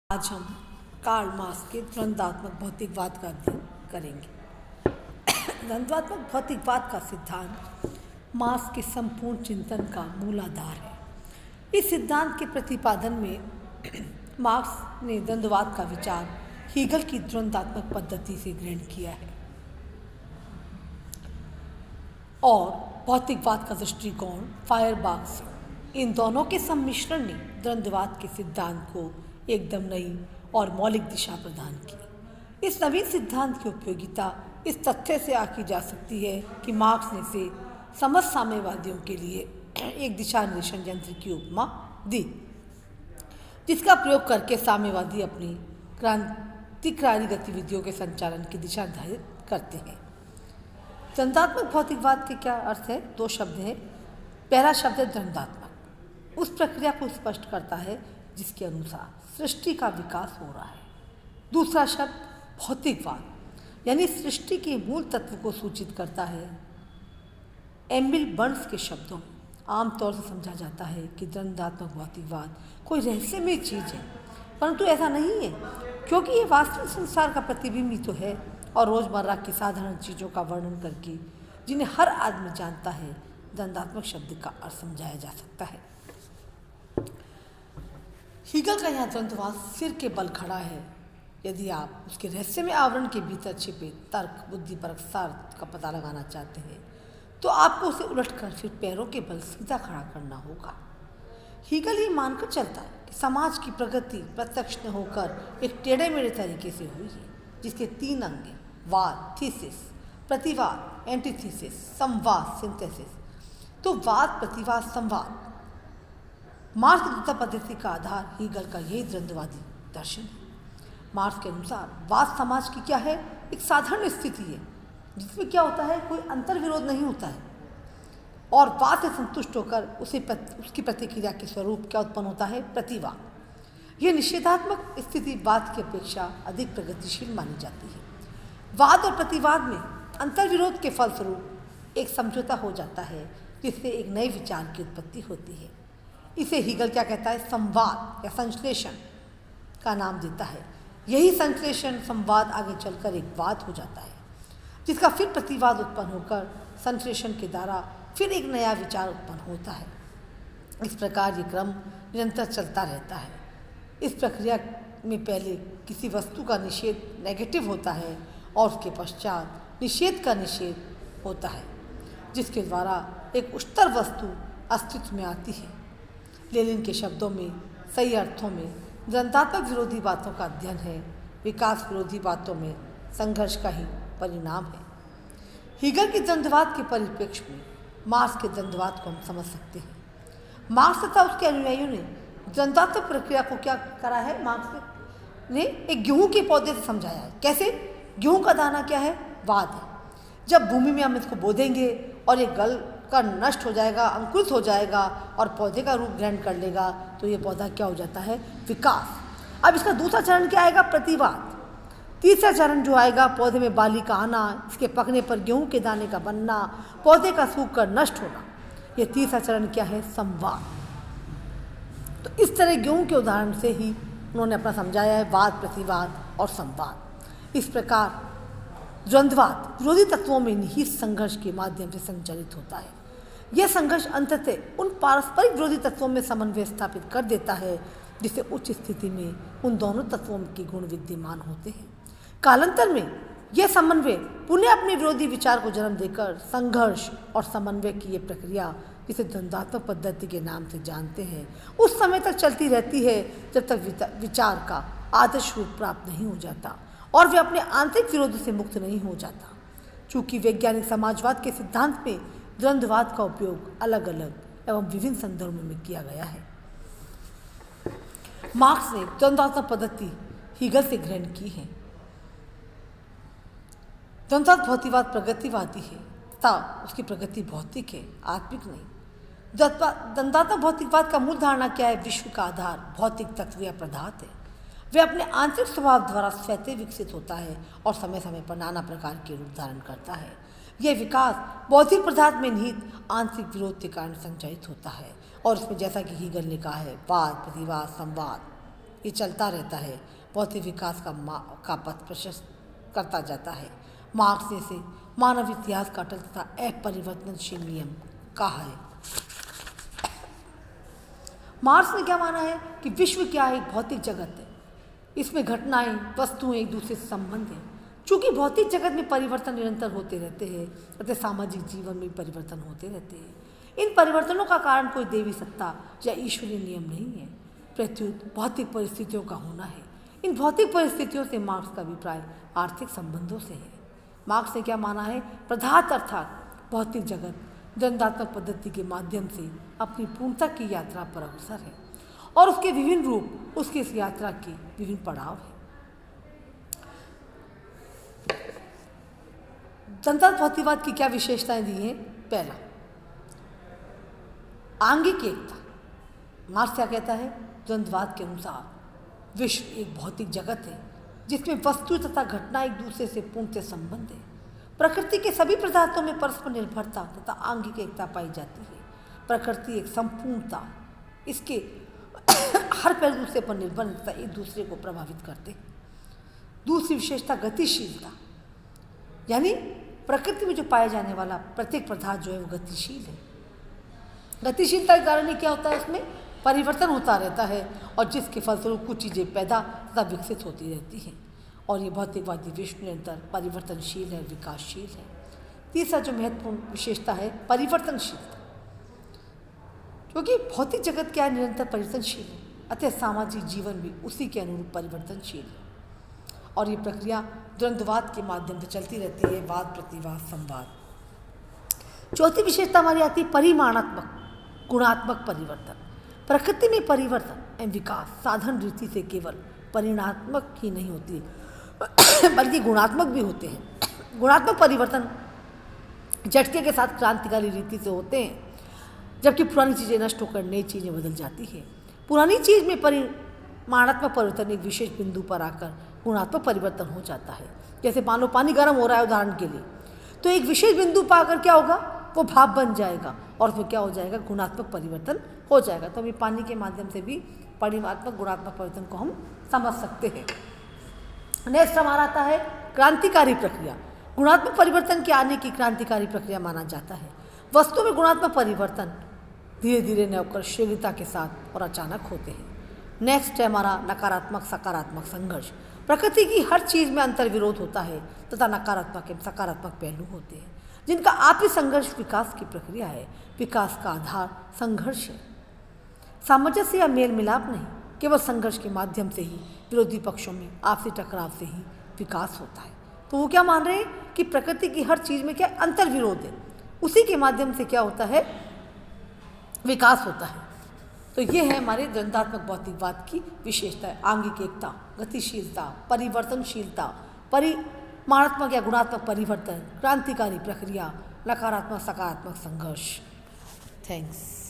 आज हम Karl Marx के द्वंद्वात्मक भौतिकवाद का अध्ययन करेंगे। द्वंद्वात्मक भौतिकवाद का सिद्धांत मार्क्स के संपूर्ण चिंतन का मूलाधार है। इस सिद्धांत के प्रतिपादन में मार्क्स ने द्वंद्ववाद का विचार हीगल की द्वंद्वात्मक पद्धति से ग्रहण किया है और भौतिकवाद का दृष्टिकोण फायरबाख से इन दोनों के सम्मिश्रण ने द्वंद्ववाद के सिद्धांत को एकदम नई और मौलिक दिशा प्रदान की। इस नवीन सिद्धांत की उपयोगिता इस तथ्य से आकी जा सकती है कि मार्क्स ने इसे समझ साम्यवादियों के लिए एक दिशा निर्देशन यंत्र की उपमा दी, जिसका प्रयोग करके साम्यवादी अपनी क्रांतिकारी गतिविधियों के संचालन की दिशा निर्धारित करते हैं। द्वंद्वात्मक भौतिकवाद के क्या अर्थ है? दो शब्द हैं। पहला शब्द है द्वंद्वात्मक, उस प्रक्रिया को स्पष्ट करता है जिसके अनुसार सृष्टि का विकास हो रहा है। दूसरा शब्द भौतिकवाद, यानी सृष्टि के मूल तत्व को सूचित करता है। एमिल बर्न्स के शब्दों में आमतौर से समझा जाता है कि द्वंद्वात्मक भौतिकवाद कोई रहस्यमय चीज़ है, परंतु ऐसा नहीं है, क्योंकि ये वास्तविक संसार का प्रतिबिंब ही तो है और रोज़मर्रा की साधारण चीज़ों का वर्णन करके, जिन्हें हर आदमी जानता है, द्वंद्वात्मक शब्द का अर्थ समझाया जा सकता है। हीगल का यहाँ द्वंद्ववाद सिर के बल खड़ा है। यदि आप उसके रहस्यमय आवरण के भीतर छिपे तर्क, बुद्धिपरक सार का पता लगाना चाहते हैं, तो आपको उसे उलटकर फिर पैरों के बल सीधा खड़ा करना होगा। हीगल ये मानकर चलता है कि समाज की प्रगति प्रत्यक्ष न होकर एक टेढ़े मेढ़े तरीके से हुई है, जिसके तीन अंग हैं: वाद, थीसिस, प्रतिवाद, एंटीथीसिस, संवाद, सिंथेसिस। तो वाद, प्रतिवाद, संवाद मार्क्स की द्वंद्व पद्धति का आधार हीगल का यही द्वंद्ववादी दर्शन है। मार्क्स के अनुसार वाद समाज की क्या है? एक साधारण स्थिति है जिसमें क्या होता है, कोई अंतर्विरोध नहीं होता है और वाद से संतुष्ट होकर उसकी प्रतिक्रिया के स्वरूप क्या उत्पन्न होता है? प्रतिवाद। यह निषेधात्मक स्थिति वाद की अपेक्षा अधिक प्रगतिशील मानी जाती है। वाद और प्रतिवाद में अंतर्विरोध के फलस्वरूप एक समझौता हो जाता है, जिससे एक नए विचार की उत्पत्ति होती है। इसे हीगल क्या कहता है? संवाद या संश्लेषण का नाम देता है। यही संश्लेषण संवाद आगे चलकर एक वाद हो जाता है, जिसका फिर प्रतिवाद उत्पन्न होकर संश्लेषण के द्वारा फिर एक नया विचार उत्पन्न होता है। इस प्रकार ये क्रम निरंतर चलता रहता है। इस प्रक्रिया में पहले किसी वस्तु का निषेध नेगेटिव होता है और उसके पश्चात निषेध का निषेध होता है, जिसके द्वारा एक उच्चतर वस्तु अस्तित्व में आती है। लेनिन के शब्दों में सही अर्थों में द्वंद्वात्मक विरोधी बातों का अध्ययन है, विकास विरोधी बातों में संघर्ष का ही परिणाम है। हीगल के द्वंद्ववाद के परिप्रेक्ष्य में मार्क्स के द्वंद्ववाद को हम समझ सकते हैं। मार्क्स तथा उसके अनुयायियों ने द्वंद्वात्मक प्रक्रिया को क्या करा है? मार्क्स ने एक गेहूं के पौधे से समझाया है। कैसे? गेहूं का दाना क्या है? वाद है। जब भूमि में हम इसको बो देंगे और ये गल का नष्ट हो जाएगा, अंकुरित हो जाएगा और पौधे का रूप ग्रहण कर लेगा, तो ये पौधा क्या हो जाता है? विकास। अब इसका दूसरा चरण क्या आएगा? प्रतिवाद। तीसरा चरण जो आएगा, पौधे में बाली का आना, इसके पकने पर गेहूं के दाने का बनना, पौधे का सूख कर नष्ट होना। ये तीसरा चरण क्या है? संवाद। तो इस तरह गेहूं के उदाहरण से ही उन्होंने अपना समझाया है वाद, प्रतिवाद और संवाद। इस प्रकार द्वंद्ववाद विरोधी तत्वों में निहित संघर्ष के माध्यम से संचालित होता है। यह संघर्ष अंततः उन पारस्परिक विरोधी तत्वों में समन्वय स्थापित कर देता है, जिससे उच्च स्थिति में उन दोनों तत्वों के गुण विद्यमान होते हैं। कालांतर में यह समन्वय पुनः अपने विरोधी विचार को जन्म देकर संघर्ष और समन्वय की यह प्रक्रिया, जिसे द्वंद्वात्मक पद्धति के नाम से जानते हैं, उस समय तक चलती रहती है जब तक विचार का आदर्श रूप प्राप्त नहीं हो जाता और वे अपने आंतरिक विरोध से मुक्त नहीं हो जाता। चूँकि वैज्ञानिक समाजवाद के सिद्धांत में द्वंद्ववाद का उपयोग अलग अलग एवं विभिन्न संदर्भों में किया गया है। मार्क्स ने द्वंद्वात्मक पद्धति हीगल से ग्रहण की है। द्वंद्वात्मक भौतिकवाद प्रगतिवादी है तथा उसकी प्रगति भौतिक है, आत्मिक नहीं। द्वंद्वात्मक भौतिकवाद का मूल धारणा क्या है? विश्व का आधार भौतिक तत्व या पदार्थ है। वे अपने आंतरिक स्वभाव द्वारा स्वतः विकसित होता है और समय समय पर नाना प्रकार के रूप धारण करता है। यह विकास बौद्धिक पदार्थ में निहित आंतरिक विरोध के कारण संचालित होता है और इसमें, जैसा कि हीगल ने कहा है, वाद, प्रतिवाद, संवाद ये चलता रहता है, भौतिक विकास का पथ प्रशस्त करता जाता है। मार्क्स ने इसे मानव इतिहास का अटल तथा अपरिवर्तनशील नियम कहा है। मार्क्स ने क्या माना है कि विश्व क्या है? एक भौतिक जगत है, इसमें घटनाएं, वस्तुएं एक दूसरे से संबंध हैं। चूँकि भौतिक जगत में परिवर्तन निरंतर होते रहते हैं, अतः सामाजिक जीवन में परिवर्तन होते रहते हैं। इन परिवर्तनों का कारण कोई देवी सत्ता या ईश्वरीय नियम नहीं है, प्रत्युत भौतिक परिस्थितियों का होना है। इन भौतिक परिस्थितियों से मार्क्स का अभिप्राय आर्थिक संबंधों से है। मार्क्स ने क्या माना है? पदार्थ अर्थात भौतिक जगत द्वंद्वात्मक पद्धति के माध्यम से अपनी पूर्णता की यात्रा पर अग्रसर है और उसके विभिन्न रूप उसकी इस यात्रा के विभिन्न पड़ाव हैं। द्वंद्वात्मक भौतिकवाद की क्या विशेषताएं दी हैं? पहला, आंगिक एकता। मार्क्स क्या कहता है? द्वंद्ववाद के अनुसार विश्व एक भौतिक जगत है जिसमें वस्तु तथा घटना एक दूसरे से पूर्णतः संबंध है। प्रकृति के सभी पदार्थों में परस्पर निर्भरता तथा आंगिक एकता पाई जाती है। प्रकृति एक संपूर्णता, इसके हर पहलू दूसरे पर निर्भर तथा एक दूसरे को प्रभावित करते हैं। दूसरी विशेषता गतिशीलता, यानी प्रकृति में जो पाया जाने वाला प्रत्येक पदार्थ जो है वो गतिशील है। गतिशीलता के कारण क्या होता है? उसमें परिवर्तन होता रहता है और जिसके फलस्वरूप कुछ चीज़ें पैदा तथा विकसित होती रहती हैं। और ये भौतिकवादी विश्व निरंतर परिवर्तनशील है, विकासशील है। तीसरा जो महत्वपूर्ण विशेषता है, परिवर्तनशीलता, क्योंकि भौतिक जगत क्या है? निरंतर परिवर्तनशील है, अतः सामाजिक जीवन भी उसी के अनुरूप परिवर्तनशील है। और ये प्रक्रिया द्वंद्ववाद के माध्यम से चलती रहती है, वाद प्रतिवाद संवाद। चौथी विशेषता हमारी आती है परिमाणात्मक गुणात्मक परिवर्तन। प्रकृति में परिवर्तन एवं विकास साधारण रीति से केवल परिणात्मक ही नहीं होती है बल्कि गुणात्मक भी होते हैं। गुणात्मक परिवर्तन झटके के साथ क्रांतिकारी रीति से होते हैं, जबकि पुरानी चीज़ें नष्ट होकर नई चीज़ें बदल जाती हैं। पुरानी चीज़ में परिमाणात्मक परिवर्तन एक विशेष बिंदु पर आकर गुणात्मक परिवर्तन हो जाता है। जैसे मान लो पानी गर्म हो रहा है उदाहरण के लिए, तो एक विशेष बिंदु पर आकर क्या होगा? वो भाप बन जाएगा और फिर क्या हो जाएगा? गुणात्मक परिवर्तन हो जाएगा। तो अभी पानी के माध्यम से भी परिमाणात्मक गुणात्मक परिवर्तन को हम समझ सकते हैं। नेक्स्ट हमारा आता है क्रांतिकारी प्रक्रिया। गुणात्मक परिवर्तन के आने की क्रांतिकारी प्रक्रिया माना जाता है। वस्तु में गुणात्मक परिवर्तन धीरे धीरे न होकर शीघ्रता के साथ और अचानक होते हैं। नेक्स्ट है हमारा नकारात्मक सकारात्मक संघर्ष। प्रकृति की हर चीज़ में अंतर विरोध होता है तथा नकारात्मक एवं सकारात्मक पहलू होते हैं, जिनका आपसी संघर्ष विकास की प्रक्रिया है। विकास का आधार संघर्ष है, सामंजस्य या मेल मिलाप नहीं। केवल संघर्ष के माध्यम से ही विरोधी पक्षों में आपसी टकराव से ही विकास होता है। तो वो क्या मान रहे हैं कि प्रकृति की हर चीज़ में क्या अंतर विरोध है, उसी के माध्यम से क्या होता है? विकास होता है। तो ये है हमारे द्वंद्वात्मक भौतिकवाद की विशेषता, आंगिक एकता, गतिशीलता, परिवर्तनशीलता, परिमाणात्मक या गुणात्मक परिवर्तन, क्रांतिकारी प्रक्रिया, नकारात्मक सकारात्मक संघर्ष। थैंक्स।